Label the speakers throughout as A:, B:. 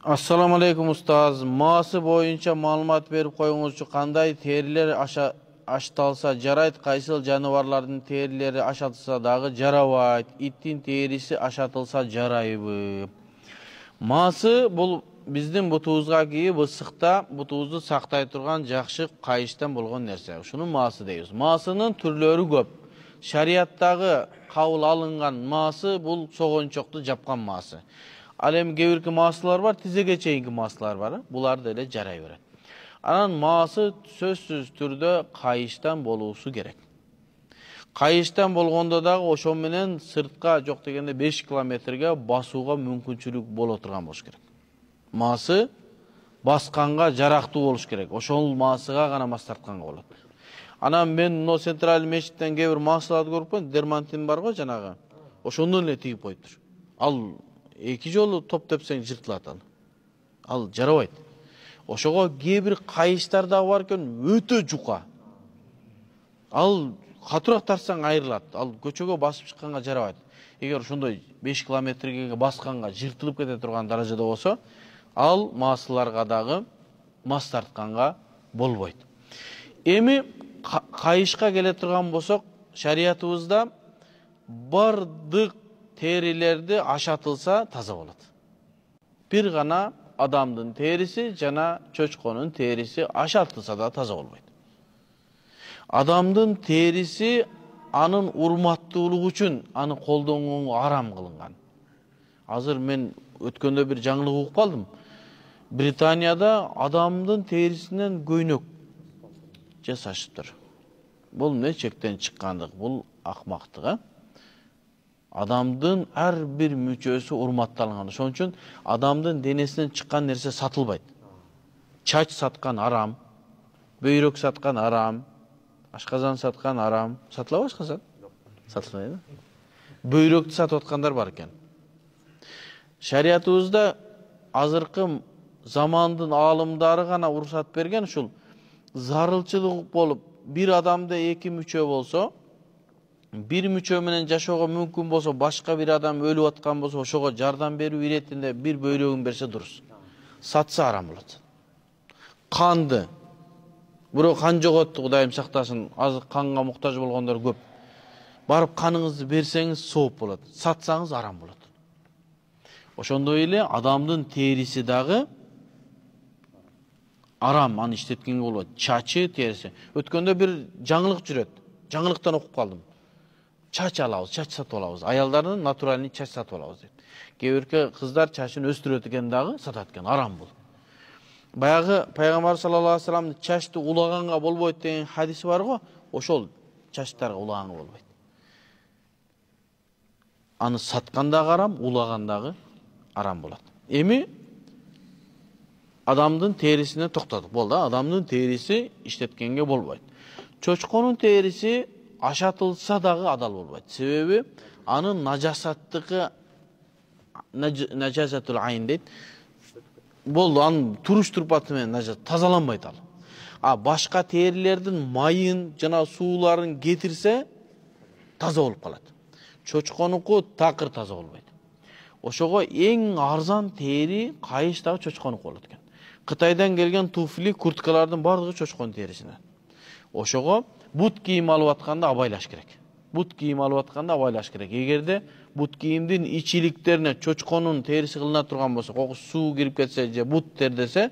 A: Assalamu alaikum ustaz. Maası boyunca malumat berip koyuңузчу, kандай teriler aştalsa jarayt, kayсыл janavarlardын terileri aşatılsa dagı jarabайт, itin terisi aşatılsa jarayбы. Maası bul биздин бутубузга кийип ысыкта бутубузду сактай турган жакшы кайыштан болгон нерсе. Ушуну маасы дейбиз. Маасынын түрлөрү көп. Шариаттагы кабыл алынган маасы бул согончокту жапкан маасы. Ал эми кээ бирки маасылар бар, тизеге чейинки маасылар бар. Булар деле жарай берет. Анан маасы сөзсүз түрдө кайыштан болуусу керек. Кайыштан болгондо дагы ошо менен сыртка жок дегенде 5 километрге басууга мүмкүнчүлүк боло турган болуш керек. Маасы басканга жарактуу болуш керек. Ошол маасыга гана мас тартканга болот. Анан мен но централь мечиттен кээ бир маасыларды көрүпмүн, дермантин бар го жанагы. Ошондон эле тигип коюптур. Ал 2 жолу топ тепсең жыртылат ал. Ал жарабайт. Ошого кээ бир кайыштар да бар экен, өтө жука. Ал катуураак тартсаң айрылат. Ал көчөгө басып чыкканга жарабайт. Эгер ошондой 5 километрге басканга жыртылып кете турган даражада болсо, ал маасыларга дагы мас тартканга болбойт. Эми кайышка келе турган болсок, шариятыбызда бардык терилерди ашатылса таза болот. Бир гана адамдын териси жана чочконун териси ашатылса да таза болбойт. Адамдын териси анын урматтуулугу үчүн аны колдонуу арам кылынган. Азыр мен өткөндө бир жаңылык угуп калдым. Британияда адамдын терисинен көйнөк жасашыптыр. Бул эмне чектен чыккандык, бул акмактык. Адамдын ар бир мүчөсү урматталган. Ошон үчүн адамдын денесинен чыккан нерсе сатылбайт. Чач саткан арам, бөйрөк саткан арам, ашказан саткан арам. Сатылабы ашказан? Сатылбайт. Бөйрөктү сатып аткандар бар экен. Шариятыбызда азыркы замандын аалымдары гана уруксат берген, ушул зарылчылык болуп, бир адамда 2 мүчө болсо, бир мүчө менен жашоого мүмкүн болсо, башка бир адам өлүп аткан болсо, ошого жардам берүү иретинде бир бөйрөгүн берсе дурус. Сатса арам болот. Канды, бирок кан жоготту, Кудайым сактасын, азыр канга муктаж болгондор көп. Барып каныңызды берсеңиз сооп болот, сатсаңыз арам болот. Ошондой эле адамдын териси дагы арам, аны иштеткенге болбойт. Чачы, териси. Өткөндө бир жаңылык жүрөт. Жаңылыктан окуп калдым. Чач алабыз, чач сатып алабыз. Аялдардын натуральный чач сатып алабыз дейт. Кээ бирки кыздар чачын өстүрөт экен дагы сатат экен, арам бул. Баягы пайгамбар саллаллаху алейхи вассаламдын чачты улаганга болбойт деген хадиси бар го, ошол чачтарга улаганга болбойт. Аны сатканда арам, улагандагы арам болот. Эми адамдын терисине токтодук. Болду, адамдын териси иштеткенге болбойт. Чочконун териси ашатылса дагы адал болбойт. Себеби анын нажасаттыгы, нажасатул айн дейт. Болду, анын туруш турпаты менен нажат тазаланбайт ал. А башка терилердин майын жана сууларын кетирсе таза болуп калат. Чочконуку такыр таза болбойт. Ошого эң арзан тери кайыштагы чочконуку болот экен. Кытайдан келген туфли, курткалардын бардыгы чочкон терисинен. Ошого бут кийим алып атканда абайлаш керек. Бут кийим алып атканда абайлаш керек. Эгерде бут кийимдин ичиликтерине чочконун териси кылына турган болсо, кокус суу кирип кетсе же бут тердесе,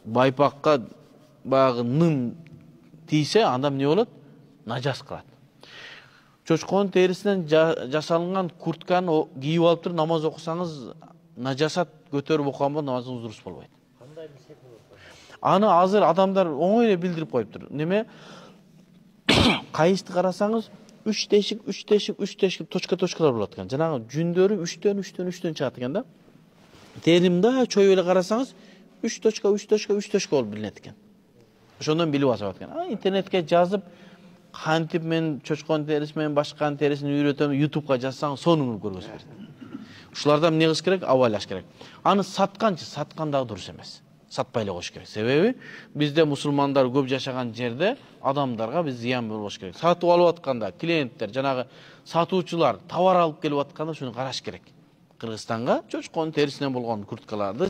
A: байпакка баягы ным тийсе, анда эмне болот? Нажас кылат. Чочконун терисинен жасалынган куртканы кийип алып туруп намаз окусаңыз, нажасат көтөрүп окуган намазыңыз дурус болбойт. Аны азыр адамдар оңой эле билдирип коюптур. Неме? Кайышты карасаңыз, 3 тешик точкалар болот экен. Жанагы жүндөрү 3төн чыгат экен да. Теримде чоюп эле карасаңыз, 3 точка болуп билинет экен. Ошондон билип алсак экен. Интернетке жазып, кантип мен чочкон териси менен башка терисин үйрөтөм, YouTubeга жазсаң, сонун көргөзүп берет. Ушулардан эмне кылыш керек? Абайлаш керек. Аны сатканда дурус эмес. Сатпай эле коюш керек. Себеби бизде мусулмандар көп жашаган жерде адамдарга биз зыян болбош керек. Сатып алып атканда клиенттер, жанагы сатуучулар товар алып келип атканда шуну караш керек. Кыргызстанга чочконун терисинен болгон курткаларды